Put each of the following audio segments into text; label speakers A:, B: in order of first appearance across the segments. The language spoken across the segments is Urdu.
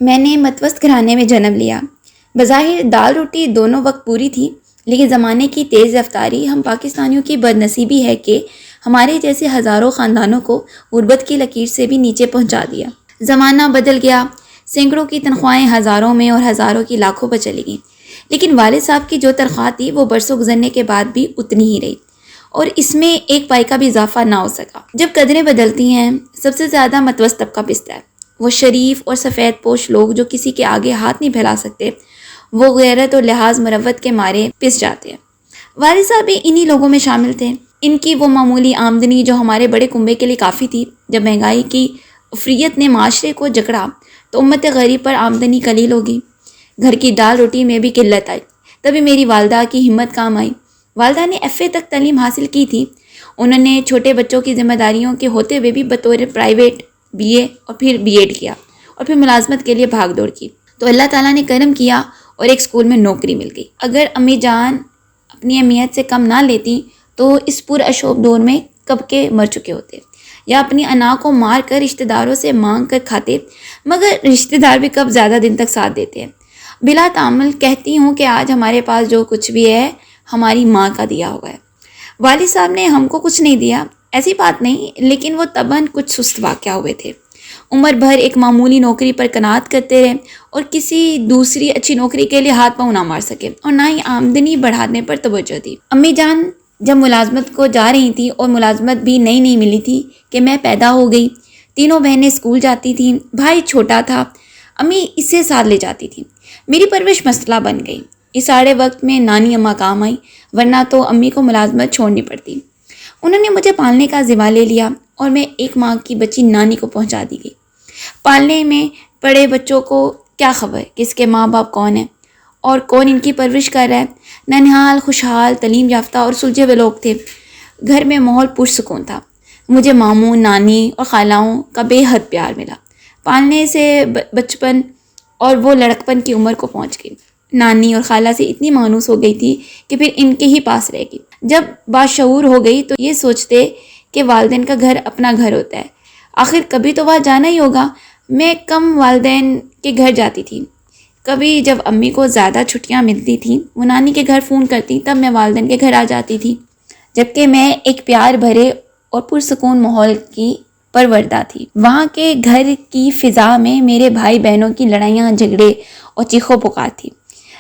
A: میں نے متوسط گھرانے میں جنم لیا۔ بظاہر دال روٹی دونوں وقت پوری تھی، لیکن زمانے کی تیز رفتاری ہم پاکستانیوں کی بد نصیبی ہے کہ ہمارے جیسے ہزاروں خاندانوں کو غربت کی لکیر سے بھی نیچے پہنچا دیا۔ زمانہ بدل گیا، سینکڑوں کی تنخواہیں ہزاروں میں اور ہزاروں کی لاکھوں پر چلی گئیں، لیکن والد صاحب کی جو تنخواہ تھی وہ برسوں گزرنے کے بعد بھی اتنی ہی رہی، اور اس میں ایک پائی کا بھی اضافہ نہ ہو سکا۔ جب قدریں بدلتی ہیں، سب سے زیادہ متوسط طبقہ پستا ہے۔ وہ شریف اور سفید پوش لوگ جو کسی کے آگے ہاتھ نہیں پھیلا سکتے، وہ غیرت اور لحاظ مروت کے مارے پس جاتے ہیں۔ والد صاحب بھی انہی لوگوں میں شامل تھے۔ ان کی وہ معمولی آمدنی جو ہمارے بڑے کنبے کے لیے کافی تھی، جب مہنگائی کی افریت نے معاشرے کو جکڑا تو امت غریب پر آمدنی قلیل ہوگی، گھر کی دال روٹی میں بھی قلت آئی۔ تبھی میری والدہ کی ہمت کام آئی۔ والدہ نے ایف اے تک تعلیم حاصل کی تھی۔ انہوں نے چھوٹے بچوں کی ذمہ داریوں کے ہوتے ہوئے بھی بطور پرائیویٹ بی اے اور پھر بی ایڈ کیا، اور پھر ملازمت کے لیے بھاگ دوڑ کی، تو اللہ تعالیٰ نے کرم کیا اور ایک اسکول میں نوکری مل گئی۔ اگر امی جان اپنی اہمیت سے کم نہ لیتی تو اس پراشوب دور میں کب کے مر چکے ہوتے، یا اپنی انا کو مار کر رشتہ داروں سے مانگ کر کھاتے، مگر رشتہ دار بھی کب زیادہ دن تک ساتھ دیتے ہیں۔ بلا تعامل کہتی ہوں کہ آج ہمارے پاس جو کچھ بھی ہے ہماری ماں کا دیا ہوا ہے۔ والد صاحب نے ہم کو کچھ نہیں دیا، ایسی بات نہیں، لیکن وہ طبعاً کچھ سست واقعہ ہوئے تھے۔ عمر بھر ایک معمولی نوکری پر قناعت کرتے رہے اور کسی دوسری اچھی نوکری کے لیے ہاتھ پاؤں نہ مار سکے، اور نہ ہی آمدنی بڑھانے پر توجہ دی۔ امی جان جب ملازمت کو جا رہی تھیں، اور ملازمت بھی نئی نئی ملی تھی کہ میں پیدا ہو گئی، تینوں بہنیں اسکول جاتی تھیں، بھائی چھوٹا تھا، امی اسے ساتھ لے جاتی تھیں۔ میری پرورش مسئلہ بن گئی۔ اس سارے وقت میں نانی اماں کام آئی، ورنہ تو امی کو ملازمت چھوڑنی پڑتی۔ انہوں نے مجھے پالنے کا ذمہ لے لیا، اور میں ایک ماں کی بچی نانی کو پہنچا دی گئی۔ پالنے میں پڑے بچوں کو کیا خبر کہ اس کے ماں باپ کون ہیں اور کون ان کی پرورش کر رہا ہے۔ ننھال، خوشحال، تعلیم یافتہ اور سلجھے ہوئے لوگ تھے۔ گھر میں ماحول پرسکون تھا۔ مجھے ماموں، نانی اور خالاؤں کا بے حد پیار ملا۔ پالنے سے بچپن اور وہ لڑکپن کی عمر کو پہنچ گئی۔ نانی اور خالہ سے اتنی مانوس ہو گئی تھی کہ پھر ان کے ہی پاس رہ گئی۔ جب باشعور ہو گئی تو یہ سوچتے کہ والدین کا گھر اپنا گھر ہوتا ہے، آخر کبھی تو وہاں جانا ہی ہوگا۔ میں کم والدین کے گھر جاتی تھی۔ کبھی جب امی کو زیادہ چھٹیاں ملتی تھیں، وہ نانی کے گھر فون کرتی، تب میں والدین کے گھر آ جاتی تھی، جبکہ میں ایک پیار بھرے اور پرسکون ماحول کی پروردہ تھی۔ وہاں کے گھر کی فضا میں میرے بھائی بہنوں کی لڑائیاں، جھگڑے اور چیخو پکار تھی،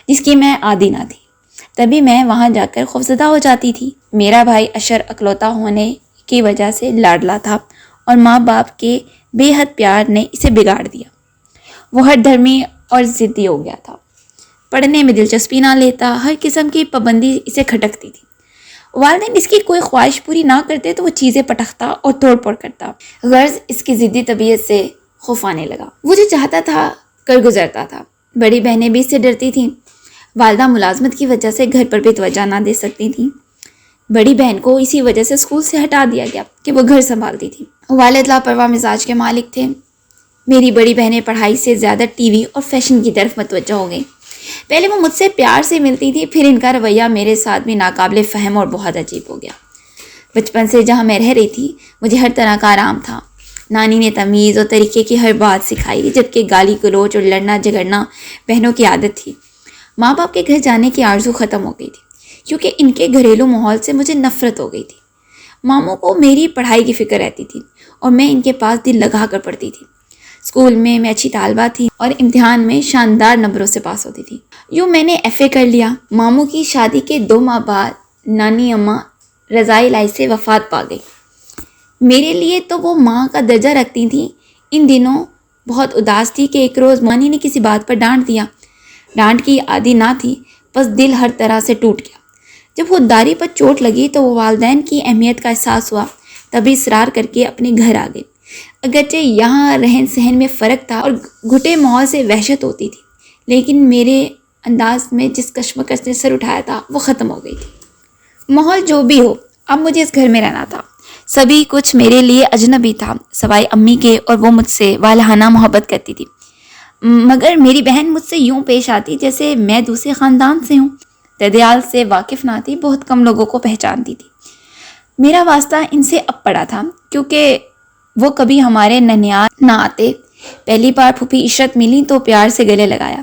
A: جس کی میں عادی نہ تھی۔ تبھی میں وہاں جا کر خوفزدہ ہو جاتی تھی۔ میرا بھائی اشر اکلوتا ہونے کی وجہ سے لاڈلا تھا، اور ماں باپ کے بے حد پیار نے اسے بگاڑ دیا۔ وہ ہر دھرمی اور ضدی ہو گیا تھا، پڑھنے میں دلچسپی نہ لیتا، ہر قسم کی پابندی اسے کھٹکتی تھی۔ والدین اس کی کوئی خواہش پوری نہ کرتے تو وہ چیزیں پٹکتا اور توڑ پھوڑ کرتا۔ غرض اس کی ضدی طبیعت سے خوف آنے لگا۔ وہ جو چاہتا تھا کر گزرتا تھا۔ بڑی بہنیں بھی اس سے ڈرتی تھیں۔ والدہ ملازمت کی وجہ سے گھر پر بھی توجہ نہ دے سکتی تھیں۔ بڑی بہن کو اسی وجہ سے اسکول سے ہٹا دیا گیا کہ وہ گھر سنبھالتی تھی۔ والد لاپرواہ مزاج کے مالک تھے۔ میری بڑی بہنیں پڑھائی سے زیادہ ٹی وی اور فیشن کی طرف متوجہ ہو گئیں۔ پہلے وہ مجھ سے پیار سے ملتی تھی، پھر ان کا رویہ میرے ساتھ بھی ناقابل فہم اور بہت عجیب ہو گیا۔ بچپن سے جہاں میں رہ رہی تھی، مجھے ہر طرح کا آرام تھا۔ نانی نے تمیز اور طریقے کی ہر بات سکھائی، جبکہ گالی گلوچ اور لڑنا جھگڑنا بہنوں کی عادت تھی۔ ماں باپ کے گھر جانے کی آرزو ختم ہو گئی تھی، کیونکہ ان کے گھریلو ماحول سے مجھے نفرت ہو گئی تھی۔ ماموں کو میری پڑھائی کی فکر رہتی تھی، اور میں ان کے پاس دل لگا کر پڑھتی تھی۔ اسکول میں اچھی طالبہ تھی اور امتحان میں شاندار نمبروں سے پاس ہوتی تھی۔ یوں میں نے ایف اے کر لیا۔ ماموں کی شادی کے 2 ماہ بعد نانی اماں رضاء الہی سے وفات پا گئی۔ میرے لیے تو وہ ماں کا درجہ رکھتی تھیں۔ ان دنوں بہت اداس تھی کہ ایک روز نانی نے کسی بات پر ڈانٹ دیا۔ ڈانٹ کی عادی نہ تھی، بس دل ہر طرح سے ٹوٹ گیا۔ جب خودداری پر چوٹ لگی تو وہ والدین کی اہمیت کا احساس ہوا، تبھی اصرار کر کے اپنے گھر آ گئے۔ اگرچہ یہاں رہن سہن میں فرق تھا اور گھٹے ماحول سے وحشت ہوتی تھی، لیکن میرے انداز میں جس کشمکش نے سر اٹھایا تھا وہ ختم ہو گئی تھی۔ ماحول جو بھی ہو، اب مجھے اس گھر میں رہنا تھا۔ سبھی کچھ میرے لیے اجنبی تھا سوائے امی کے، اور وہ مجھ سے والہانہ محبت کرتی تھی، مگر میری بہن مجھ سے یوں پیش آتی جیسے میں دوسرے خاندان سے ہوں۔ تدیال سے واقف نہ تھی، بہت کم لوگوں کو پہچانتی تھی۔ میرا واسطہ ان سے اب پڑا تھا، کیونکہ وہ کبھی ہمارے ننیال نہ آتے، پہلی بار پھوپھی عشرت ملی تو پیار سے گلے لگایا،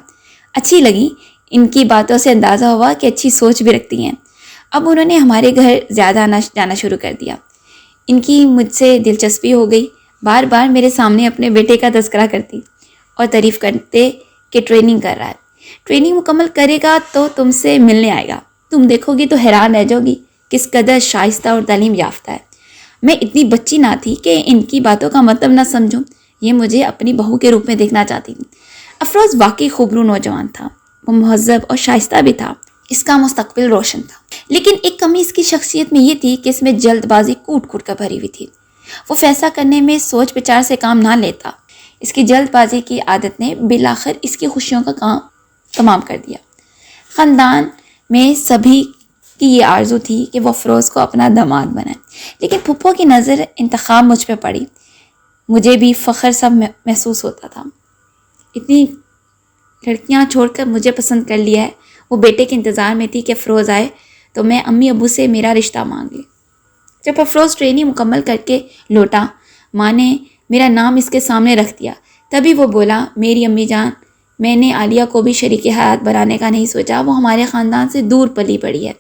A: اچھی لگی۔ ان کی باتوں سے اندازہ ہوا کہ اچھی سوچ بھی رکھتی ہیں۔ اب انہوں نے ہمارے گھر زیادہ آنا جانا شروع کر دیا۔ ان کی مجھ سے دلچسپی ہو گئی، بار بار میرے سامنے اپنے بیٹے کا تذکرہ کرتی اور تعریف کرتے کہ ٹریننگ کر رہا ہے، ٹریننگ مکمل کرے گا تو تم سے ملنے آئے گا، تم دیکھو گی تو حیران رہ جاؤ گی کس قدر شائستہ اور تعلیم یافتہ ہے۔ میں اتنی بچی نہ تھی کہ ان کی باتوں کا مطلب نہ سمجھوں، یہ مجھے اپنی بہو کے روپ میں دیکھنا چاہتی تھی۔ افروز واقعی خوبرو نوجوان تھا، وہ مہذب اور شائستہ بھی تھا، اس کا مستقبل روشن تھا۔ لیکن ایک کمی اس کی شخصیت میں یہ تھی کہ اس میں جلد بازی کوٹ کوٹ کر بھری ہوئی تھی۔ وہ فیصلہ کرنے میں سوچ بچار سے کام نہ لیتا۔ اس کی جلد بازی کی عادت نے بالآخر اس کی خوشیوں کا کام تمام کر دیا۔ خاندان میں سبھی کی یہ آرزو تھی کہ وہ افروز کو اپنا داماد بنائے، لیکن پھپھو کی نظر انتخاب مجھ پہ پڑی۔ مجھے بھی فخر سب محسوس ہوتا تھا، اتنی لڑکیاں چھوڑ کر مجھے پسند کر لیا ہے۔ وہ بیٹے کے انتظار میں تھی کہ افروز آئے تو میں امی ابو سے میرا رشتہ مانگ لی۔ جب افروز ٹریننگ مکمل کر کے لوٹا، ماں نے میرا نام اس کے سامنے رکھ دیا۔ تبھی وہ بولا، میری امی جان، میں نے عالیہ کو بھی شریک حیات بنانے کا نہیں سوچا، وہ ہمارے خاندان سے دور پلی بڑی ہے،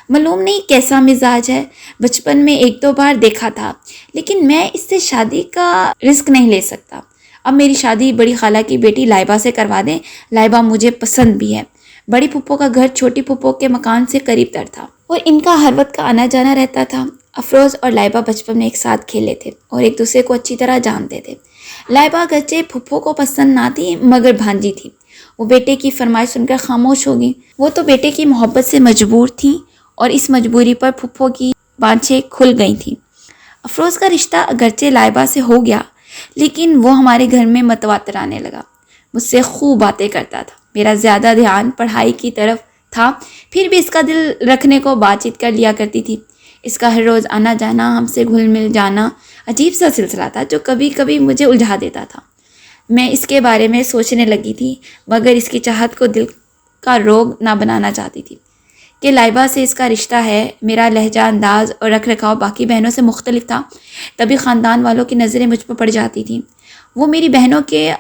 A: معلوم نہیں کیسا مزاج ہے، بچپن میں ایک دو بار دیکھا تھا، لیکن میں اس سے شادی کا رسک نہیں لے سکتا۔ اب میری شادی بڑی خالہ کی بیٹی لائبہ سے کروا دیں، لائبہ مجھے پسند بھی ہے۔ بڑی پھپھو کا گھر چھوٹی پھپھو کے مکان سے قریب تر تھا اور ان کا ہر وقت کا آنا جانا رہتا تھا۔ افروز اور لائبہ بچپن میں ایک ساتھ کھیلے تھے اور ایک دوسرے کو اچھی طرح جانتے تھے۔ لائبہ گرچہ پھپھو کو پسند نہ تھی مگر بھانجی تھی، وہ بیٹے کی فرمائش سن کر خاموش ہو گئی۔ وہ تو بیٹے کی محبت سے مجبور تھی اور اس مجبوری پر پھپھو کی بانچیں کھل گئی تھیں۔ افروز کا رشتہ اگرچہ لائبہ سے ہو گیا لیکن وہ ہمارے گھر میں متواتر آنے لگا، مجھ سے خوب باتیں کرتا تھا۔ میرا زیادہ دھیان پڑھائی کی طرف تھا، پھر بھی اس کا دل رکھنے کو بات چیت کر لیا کرتی تھی۔ اس کا ہر روز آنا جانا، ہم سے گھل مل جانا عجیب سا سلسلہ تھا جو کبھی کبھی مجھے الجھا دیتا تھا۔ میں اس کے بارے میں سوچنے لگی تھی مگر اس کی چاہت کو دل کا روگ نہ بنانا چاہتی تھی کہ لائبہ سے اس کا رشتہ ہے۔ میرا لہجہ، انداز اور رکھ رکھاؤ باقی بہنوں سے مختلف تھا، تبھی خاندان والوں کی نظریں مجھ پر پڑ جاتی تھیں۔ وہ میری بہنوں کے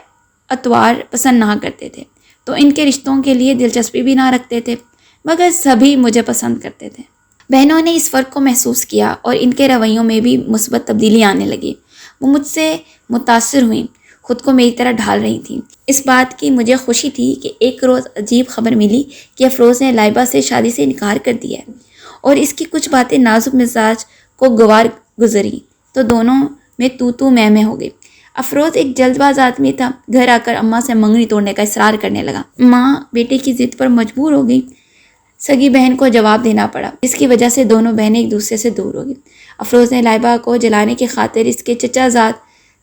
A: اطوار پسند نہ کرتے تھے تو ان کے رشتوں کے لیے دلچسپی بھی نہ رکھتے تھے، مگر سبھی مجھے پسند کرتے تھے۔ بہنوں نے اس فرق کو محسوس کیا اور ان کے رویوں میں بھی مثبت تبدیلی آنے لگی۔ وہ مجھ سے متاثر ہوئیں، خود کو میری طرح ڈھال رہی تھیں۔ اس بات کی مجھے خوشی تھی کہ ایک روز عجیب خبر ملی کہ افروز نے لائبہ سے شادی سے انکار کر دیا ہے اور اس کی کچھ باتیں نازک مزاج کو گوار گزری تو دونوں میں تو میں ہو گئی۔ افروز ایک جلد باز آدمی تھا، گھر آ کر اماں سے منگنی توڑنے کا اصرار کرنے لگا۔ ماں بیٹے کی ضد پر مجبور ہو گئی، سگی بہن کو جواب دینا پڑا، جس کی وجہ سے دونوں بہنیں ایک دوسرے سے دور ہو گئی۔ افروز نے لائبہ کو جلانے کی خاطر اس کے چچا زاد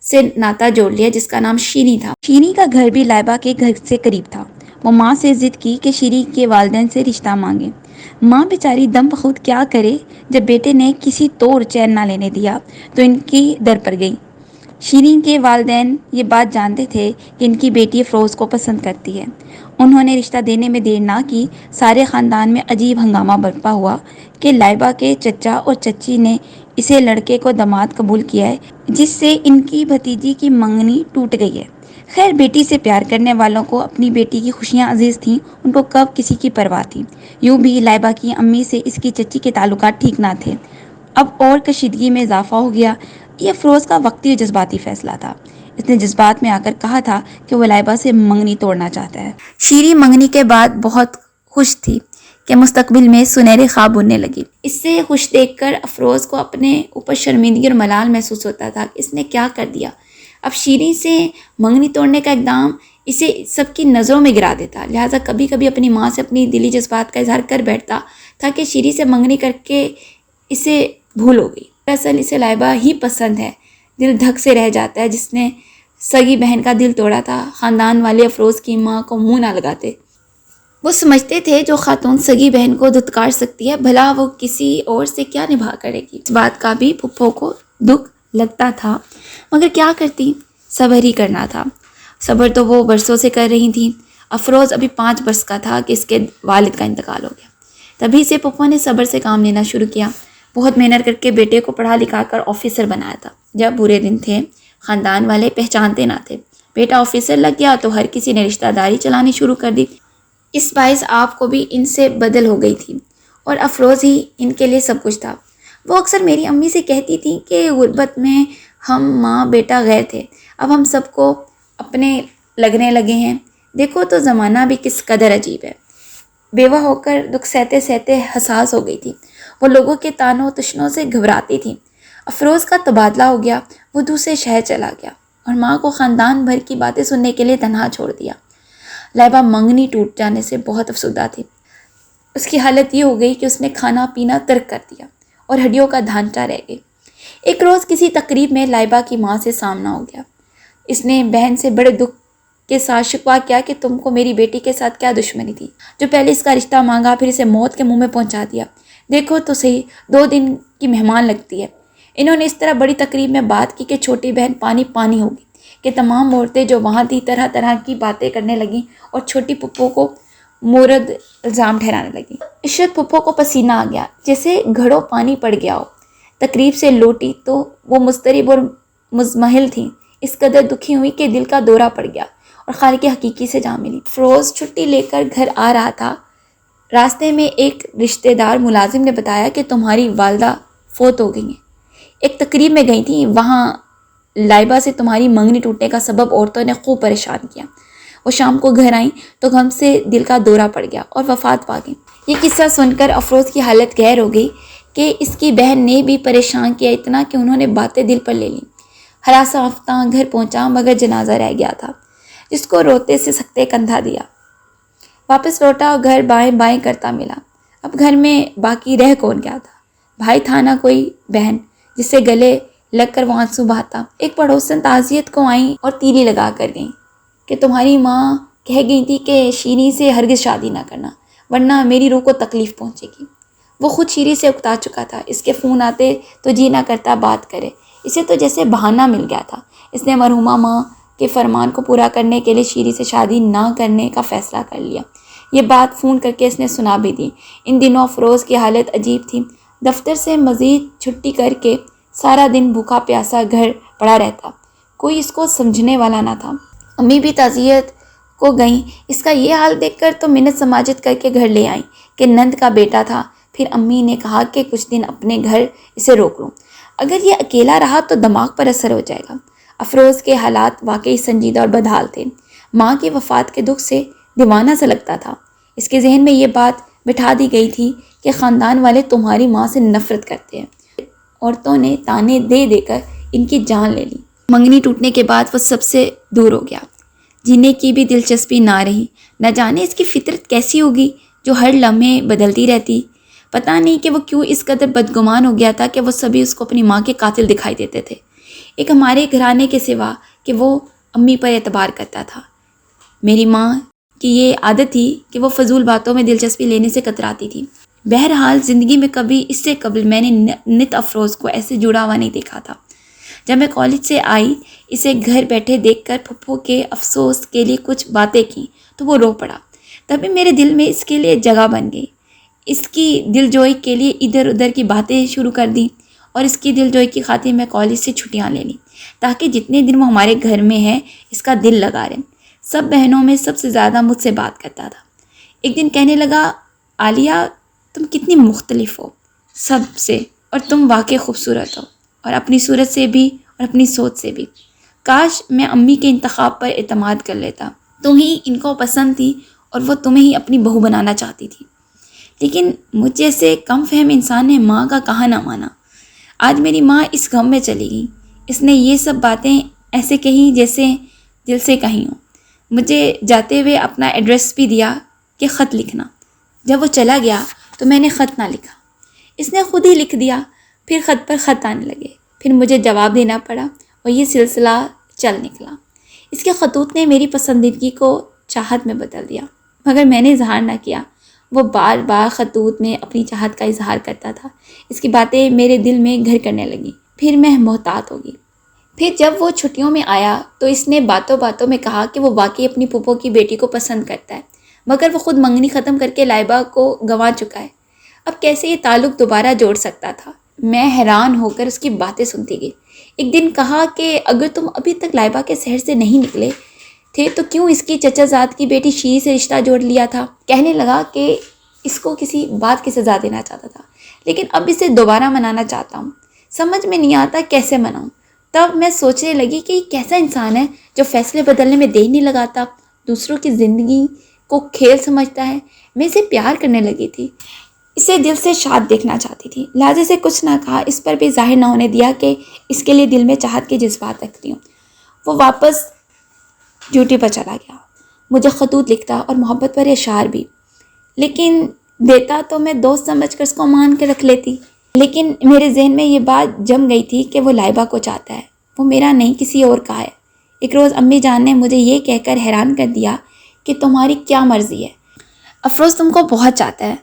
A: سے ناتا جوڑ لیا جس کا نام شیریں تھا۔ شیریں کا گھر بھی لائبہ کے گھر سے قریب تھا۔ وہ ماں سے ضد کی کہ شیریں کے والدین سے رشتہ مانگے۔ ماں بیچاری دم بخود کیا کرے، جب بیٹے نے کسی طور چین نہ لینے دیا تو ان کی در پر گئی۔ شیریں کے والدین یہ بات جانتے تھے کہ ان کی بیٹی افروز کو پسند کرتی ہے۔ انہوں نے رشتہ دینے میں دیر نہ کی۔ سارے خاندان میں عجیب ہنگامہ برپا ہوا کہ لائبہ کے چچا اور چچی نے اسے لڑکے کو داماد قبول کیا ہے، جس سے ان کی بھتیجی کی منگنی ٹوٹ گئی ہے۔ خیر، بیٹی سے پیار کرنے والوں کو اپنی بیٹی کی خوشیاں عزیز تھیں، ان کو کب کسی کی پرواہ تھی۔ یوں بھی لائبہ کی امی سے اس کی چچی کے تعلقات ٹھیک نہ تھے۔ اب اور کشیدگی میں اضافہ ہو گیا۔ یہ افروز کا وقتی اور جذباتی فیصلہ تھا۔ اس نے جذبات میں آ کر کہا تھا کہ وہ لائبہ سے منگنی توڑنا چاہتا ہے۔ شیریں منگنی کے بعد بہت خوش تھی کہ مستقبل میں سنہرے خواب بننے لگی۔ اس سے خوش دیکھ کر افروز کو اپنے اوپر شرمندگی اور ملال محسوس ہوتا تھا کہ اس نے کیا کر دیا۔ اب شیریں سے منگنی توڑنے کا اقدام اسے سب کی نظروں میں گرا دیتا، لہٰذا کبھی کبھی اپنی ماں سے اپنی دلی جذبات کا اظہار کر بیٹھتا تھا کہ شیریں سے منگنی کر کے اسے بھول ہو گئی۔ دراصل اسے لائبہ ہی پسند ہے۔ دل دھک سے رہ جاتا ہے جس نے سگی بہن کا دل توڑا تھا۔ خاندان والے افروز کی ماں کو منہ نہ لگاتے۔ وہ سمجھتے تھے جو خاتون سگی بہن کو دھتکار سکتی ہے بھلا وہ کسی اور سے کیا نبھا کرے گی۔ اس بات کا بھی پھپھو کو دکھ لگتا تھا مگر کیا کرتی، صبر ہی کرنا تھا۔ صبر تو وہ برسوں سے کر رہی تھیں۔ افروز ابھی 5 برس کا تھا کہ اس کے والد کا انتقال ہو گیا۔ تبھی سے پھپھو نے صبر سے کام لینا شروع کیا۔ بہت محنت کر کے بیٹے کو پڑھا لکھا کر آفیسر بنایا تھا۔ جب برے دن تھے خاندان والے پہچانتے نہ تھے۔ بیٹا آفیسر لگ گیا تو ہر کسی نے رشتہ داری چلانی شروع کر دی۔ اس باعث آپ کو بھی ان سے بدل ہو گئی تھی اور افروز ہی ان کے لیے سب کچھ تھا۔ وہ اکثر میری امی سے کہتی تھی کہ غربت میں ہم ماں بیٹا غیر تھے، اب ہم سب کو اپنے لگنے لگے ہیں، دیکھو تو زمانہ بھی کس قدر عجیب ہے۔ بیوہ ہو کر دکھ سہتے سہتے حساس ہو گئی تھی، وہ لوگوں کے طعنوں تشنوں سے گھبراتی تھی۔ افروز کا تبادلہ ہو گیا، وہ دوسرے شہر چلا گیا اور ماں کو خاندان بھر کی باتیں سننے کے لیے تنہا چھوڑ دیا۔ لائبہ منگنی ٹوٹ جانے سے بہت افسردہ تھی۔ اس کی حالت یہ ہو گئی کہ اس نے کھانا پینا ترک کر دیا اور ہڈیوں کا ڈھانچہ رہ گئی۔ ایک روز کسی تقریب میں لائبہ کی ماں سے سامنا ہو گیا۔ اس نے بہن سے بڑے دکھ کے ساتھ شکوہ کیا کہ تم کو میری بیٹی کے ساتھ کیا دشمنی تھی جو پہلے اس کا رشتہ مانگا پھر اسے موت کے منہ میں پہنچا دیا، دیکھو تو صحیح 2 دن کی مہمان لگتی ہے۔ انہوں نے اس طرح بڑی تقریب میں بات کی کہ چھوٹی بہن پانی پانی ہوگی کہ تمام عورتیں جو وہاں تھی طرح طرح کی باتیں کرنے لگیں اور چھوٹی پھپھو کو مورد الزام ٹھہرانے لگیں۔ عشرت پھپھو کو پسینہ آ گیا جیسے گھڑوں پانی پڑ گیا ہو۔ تقریب سے لوٹی تو وہ مضطرب اور مزمحل تھی، اس قدر دکھی ہوئی کہ دل کا دورہ پڑ گیا اور خالق حقیقی سے جا ملی۔ فروز چھٹی لے کر گھر آ رہا تھا، راستے میں ایک رشتہ دار ملازم نے بتایا کہ تمہاری والدہ فوت ہو گئی ہیں، ایک تقریب میں گئی تھیں، وہاں لائبہ سے تمہاری منگنی ٹوٹنے کا سبب عورتوں نے خوب پریشان کیا۔ وہ شام کو گھر آئیں تو غم سے دل کا دورہ پڑ گیا اور وفات پا گئیں۔ یہ قصہ سن کر افروز کی حالت گہر ہو گئی کہ اس کی بہن نے بھی پریشان کیا اتنا کہ انہوں نے باتیں دل پر لے لیں۔ ہراساں آفتاں گھر پہنچا مگر جنازہ رہ گیا تھا جس کو روتے سے سکتے کندھا دیا۔ واپس لوٹا اور گھر بائیں بائیں کرتا ملا۔ اب گھر میں باقی رہ کون گیا تھا؟ بھائی تھا نہ کوئی بہن جس سے گلے لگ کر وہ آنسو بہاتا۔ ایک پڑوسن تعزیت کو آئیں اور تیلی لگا کر گئیں کہ تمہاری ماں کہہ گئی تھی کہ شیریں سے ہرگز شادی نہ کرنا ورنہ میری روح کو تکلیف پہنچے گی۔ وہ خود شیریں سے اکتا چکا تھا، اس کے فون آتے تو جی نہ کرتا بات کرے، اسے تو جیسے بہانہ مل گیا تھا۔ اس نے مرحومہ ماں کے فرمان کو پورا کرنے کے لیے شیریں سے شادی نہ کرنے کا فیصلہ کر لیا۔ یہ بات فون کر کے اس نے سنا بھی دی۔ ان دنوں افروز کی حالت عجیب تھی، دفتر سے مزید چھٹی کر کے سارا دن بھوکا پیاسا گھر پڑا رہتا، کوئی اس کو سمجھنے والا نہ تھا۔ امی بھی تعزیت کو گئیں، اس کا یہ حال دیکھ کر تو منت سماجت کر کے گھر لے آئیں کہ نند کا بیٹا تھا۔ پھر امی نے کہا کہ کچھ دن اپنے گھر اسے روک لوں، اگر یہ اکیلا رہا تو دماغ پر اثر ہو جائے گا۔ افروز کے حالات واقعی سنجیدہ اور بدحال تھے، ماں کی وفات کے دکھ سے دیوانہ سا لگتا تھا۔ اس کے ذہن میں یہ بات بٹھا دی گئی تھی کہ خاندان والے تمہاری ماں سے نفرت کرتے ہیں، عورتوں نے تانے دے دے کر ان کی جان لے لی۔ منگنی ٹوٹنے کے بعد وہ سب سے دور ہو گیا، جینے کی بھی دلچسپی نہ رہی۔ نہ جانے اس کی فطرت کیسی ہوگی جو ہر لمحے بدلتی رہتی۔ پتہ نہیں کہ وہ کیوں اس قدر بدگمان ہو گیا تھا کہ وہ سبھی اس کو اپنی ماں کے قاتل دکھائی دیتے تھے، ایک ہمارے گھرانے کے سوا کہ وہ امی پر اعتبار کرتا تھا۔ میری ماں کی یہ عادت تھی کہ وہ فضول باتوں میں دلچسپی لینے سے کتراتی تھی۔ بہرحال زندگی میں کبھی اس سے قبل میں نے نت افروز کو ایسے جڑا ہوا نہیں دیکھا تھا۔ جب میں کالج سے آئی اسے گھر بیٹھے دیکھ کر پھپھو کے افسوس کے لیے کچھ باتیں کیں تو وہ رو پڑا، تبھی میرے دل میں اس کے لیے جگہ بن گئی۔ اس کی دل جوئی کے لیے ادھر ادھر کی باتیں شروع کر دیں اور اس کی دل جوئی کی خاطر میں کالج سے چھٹیاں لے لیں تاکہ جتنے دن وہ ہمارے گھر میں ہے اس کا دل لگا رہے۔ سب بہنوں میں سب سے زیادہ مجھ سے بات کرتا تھا۔ ایک دن کہنے لگا، عالیہ تم کتنی مختلف ہو سب سے، اور تم واقعی خوبصورت ہو، اور اپنی صورت سے بھی اور اپنی سوچ سے بھی۔ کاش میں امی کے انتخاب پر اعتماد کر لیتا، تم ہی ان کو پسند تھی اور وہ تمہیں ہی اپنی بہو بنانا چاہتی تھی، لیکن مجھ جیسے کم فہم انسان نے ماں کا کہا نہ مانا۔ آج میری ماں اس غم میں چلی گئی، اس نے یہ سب باتیں ایسے کہیں جیسے دل سے کہیں ہوں۔ مجھے جاتے ہوئے اپنا ایڈریس بھی دیا کہ خط لکھنا۔ جب وہ چلا گیا تو میں نے خط نہ لکھا، اس نے خود ہی لکھ دیا۔ پھر خط پر خط آنے لگے، پھر مجھے جواب دینا پڑا اور یہ سلسلہ چل نکلا۔ اس کے خطوط نے میری پسندیدگی کو چاہت میں بدل دیا، مگر میں نے اظہار نہ کیا۔ وہ بار بار خطوط میں اپنی چاہت کا اظہار کرتا تھا، اس کی باتیں میرے دل میں گھر کرنے لگیں۔ پھر میں محتاط ہوگی۔ پھر جب وہ چھٹیوں میں آیا تو اس نے باتوں باتوں میں کہا کہ وہ واقعی اپنی پھپھو کی بیٹی کو پسند کرتا ہے، مگر وہ خود منگنی ختم کر کے لائبہ کو گنوا چکا ہے، اب کیسے یہ تعلق دوبارہ جوڑ سکتا تھا؟ میں حیران ہو کر اس کی باتیں سنتی گئی۔ ایک دن کہا کہ اگر تم ابھی تک لائبہ کے شہر سے نہیں نکلے تھے تو کیوں اس کی چچا زاد کی بیٹی شیری سے رشتہ جوڑ لیا تھا۔ کہنے لگا کہ اس کو کسی بات کی سزا دینا چاہتا تھا، لیکن اب اسے دوبارہ منانا چاہتا ہوں، سمجھ میں نہیں آتا کیسے مناؤں۔ تب میں سوچنے لگی کہ یہ کیسا انسان ہے جو فیصلے بدلنے میں دیر نہیں لگاتا، دوسروں کی زندگی کو کھیل سمجھتا ہے۔ میں اسے پیار کرنے لگی تھی، اسے دل سے شاد دیکھنا چاہتی تھی، لہٰذا سے کچھ نہ کہا، اس پر بھی ظاہر نہ ہونے دیا کہ اس کے لیے دل میں چاہت کے جذبات رکھتی ہوں۔ وہ واپس ڈیوٹی پر چلا گیا، مجھے خطوط لکھتا اور محبت پر اشعار بھی، لیکن دیتا تو میں دوست سمجھ کر اس کو مان کے رکھ لیتی۔ لیکن میرے ذہن میں یہ بات جم گئی تھی کہ وہ لائبہ کو چاہتا ہے، وہ میرا نہیں کسی اور کا ہے۔ ایک روز امی جان نے مجھے یہ کہہ کر حیران کر دیا کہ تمہاری کیا مرضی ہے، افروز تم کو بہت چاہتا ہے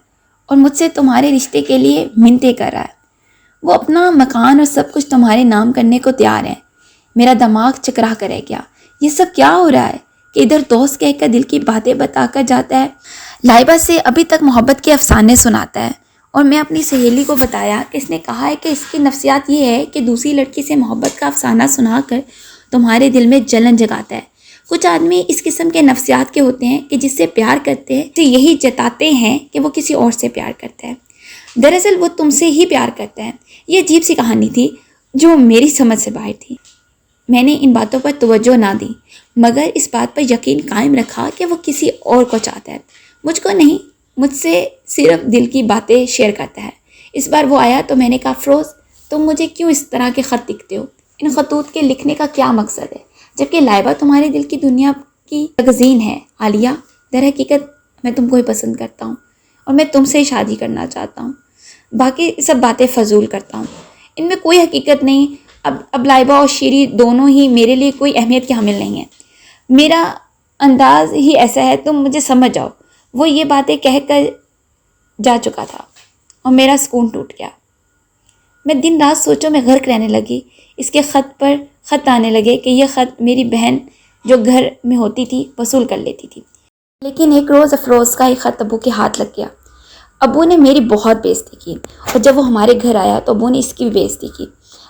A: اور مجھ سے تمہارے رشتے کے لیے منتیں کر رہا ہے۔ وہ اپنا مکان اور سب کچھ تمہارے نام کرنے کو تیار ہے۔ میرا دماغ چکرا کر رہ گیا، یہ سب کیا ہو رہا ہے کہ ادھر دوست کہہ کر دل کی باتیں بتا کر جاتا ہے، لائبہ سے ابھی تک محبت کے افسانے سناتا ہے۔ اور میں اپنی سہیلی کو بتایا کہ اس نے کہا ہے کہ اس کی نفسیات یہ ہے کہ دوسری لڑکی سے محبت کا افسانہ سنا کر تمہارے دل میں جلن جگاتا ہے۔ کچھ آدمی اس قسم کے نفسیات کے ہوتے ہیں کہ جس سے پیار کرتے ہیں تو یہی جتاتے ہیں کہ وہ کسی اور سے پیار کرتا ہے، دراصل وہ تم سے ہی پیار کرتا ہے۔ یہ عجیب سی کہانی تھی جو میری سمجھ سے باہر تھی۔ میں نے ان باتوں پر توجہ نہ دی، مگر اس بات پر یقین قائم رکھا کہ وہ کسی اور کو چاہتا ہے، مجھ کو نہیں، مجھ سے صرف دل کی باتیں شیئر کرتا ہے۔ اس بار وہ آیا تو میں نے کہا، افروز تم مجھے کیوں اس طرح کے خط لکھتے ہو؟ ان خطوط کے لکھنے کا کیا مقصد ہے؟ جبکہ لائبہ تمہارے دل کی دنیا کی تزئین ہے۔ عالیہ، در حقیقت میں تم کو ہی پسند کرتا ہوں اور میں تم سے ہی شادی کرنا چاہتا ہوں، باقی سب باتیں فضول کرتا ہوں، ان میں کوئی حقیقت نہیں۔ اب لائبہ اور شیری دونوں ہی میرے لیے کوئی اہمیت کے حامل نہیں ہیں، میرا انداز ہی ایسا ہے، تم مجھے سمجھ جاؤ۔ وہ یہ باتیں کہہ کر جا چکا تھا اور میرا سکون ٹوٹ گیا۔ میں دن رات سوچوں میں غرق رہنے لگی۔ اس کے خط پر خط آنے لگے کہ یہ خط میری بہن جو گھر میں ہوتی تھی وصول کر لیتی تھی، لیکن ایک روز افروز کا ایک خط ابو کے ہاتھ لگ گیا۔ ابو نے میری بہت بےعزتی کی اور جب وہ ہمارے گھر آیا تو ابو نے اس کی بھی بےعزتی کی۔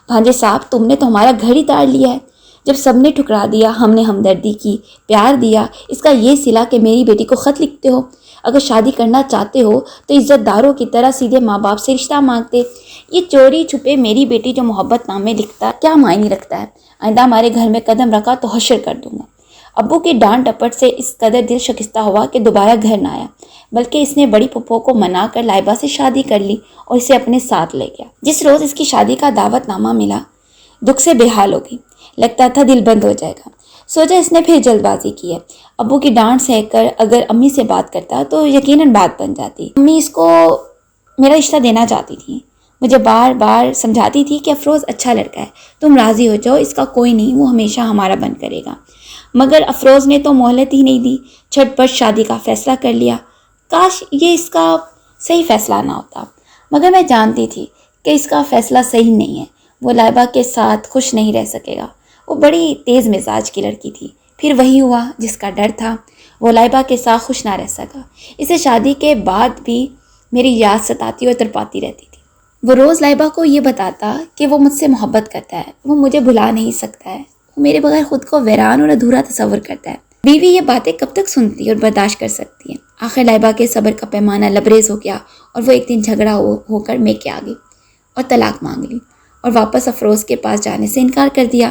A: بھانجے صاحب، تم نے تو ہمارا گھر ہی تاڑ لیا ہے، جب سب نے ٹھکرا دیا ہم نے ہمدردی کی، پیار دیا، اس کا یہ صلہ کہ میری بیٹی کو خط لکھتے ہو۔ اگر شادی کرنا چاہتے ہو تو عزت داروں کی طرح سیدھے ماں باپ سے رشتہ مانگتے۔ یہ چوری چھپے میری بیٹی جو محبت نامے لکھتا کیا معنی رکھتا ہے؟ آئندہ ہمارے گھر میں قدم رکھا تو حشر کر دوں گا۔ ابو کی ڈانٹ ڈپٹ سے اس قدر دل شکستہ ہوا کہ دوبارہ گھر نہ آیا، بلکہ اس نے بڑی پھپھو کو منا کر لائبہ سے شادی کر لی اور اسے اپنے ساتھ لے گیا۔ جس روز اس کی شادی کا دعوت نامہ ملا، دکھ سے بے حال ہو گئی، لگتا تھا دل بند ہو جائے گا۔ سوچا اس نے پھر جلد بازی کی ہے، ابو کی ڈانٹ سہ کر اگر امی سے بات کرتا تو یقیناً بات بن جاتی۔ امی اس کو میرا رشتہ دینا چاہتی تھی، مجھے بار بار سمجھاتی تھی کہ افروز اچھا لڑکا ہے، تم راضی ہو جاؤ، اس کا کوئی نہیں، وہ ہمیشہ ہمارا بن کرے گا۔ مگر افروز نے تو مہلت ہی نہیں دی، جھٹ پٹ شادی کا فیصلہ کر لیا۔ کاش یہ اس کا صحیح فیصلہ نہ ہوتا، مگر میں جانتی تھی کہ اس کا فیصلہ صحیح نہیں ہے، وہ لائبہ کے ساتھ خوش نہیں رہ سکے گا۔ وہ بڑی تیز مزاج کی لڑکی تھی، پھر وہی ہوا جس کا ڈر تھا، وہ لائبہ کے ساتھ خوش نہ رہ سکا۔ اسے شادی کے بعد بھی میری یاد ستاتی اور تڑپاتی رہتی تھی۔ وہ روز لائبہ کو یہ بتاتا کہ وہ مجھ سے محبت کرتا ہے، وہ مجھے بھلا نہیں سکتا ہے، وہ میرے بغیر خود کو ویران اور ادھورا تصور کرتا ہے۔ بیوی یہ باتیں کب تک سنتی اور برداشت کر سکتی ہے؟ آخر لائبہ کے صبر کا پیمانہ لبریز ہو گیا اور وہ ایک دن جھگڑا ہو کر میکے آ گئی اور طلاق مانگ لی اور واپس افروز کے پاس جانے سے انکار کر دیا۔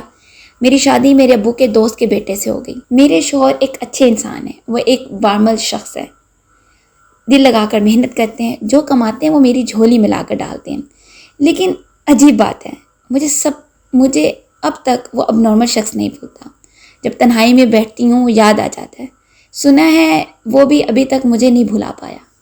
A: میری شادی میرے ابو کے دوست کے بیٹے سے ہو گئی۔ میرے شوہر ایک اچھے انسان ہیں، وہ ایک بارمل شخص ہے، دل لگا کر محنت کرتے ہیں، جو کماتے ہیں وہ میری جھولی میں لا کر ڈالتے ہیں۔ لیکن عجیب بات ہے، مجھے اب تک وہ اب نارمل شخص نہیں بھولتا۔ جب تنہائی میں بیٹھتی ہوں یاد آ جاتا ہے، سنا ہے وہ بھی ابھی تک مجھے نہیں بھلا پایا۔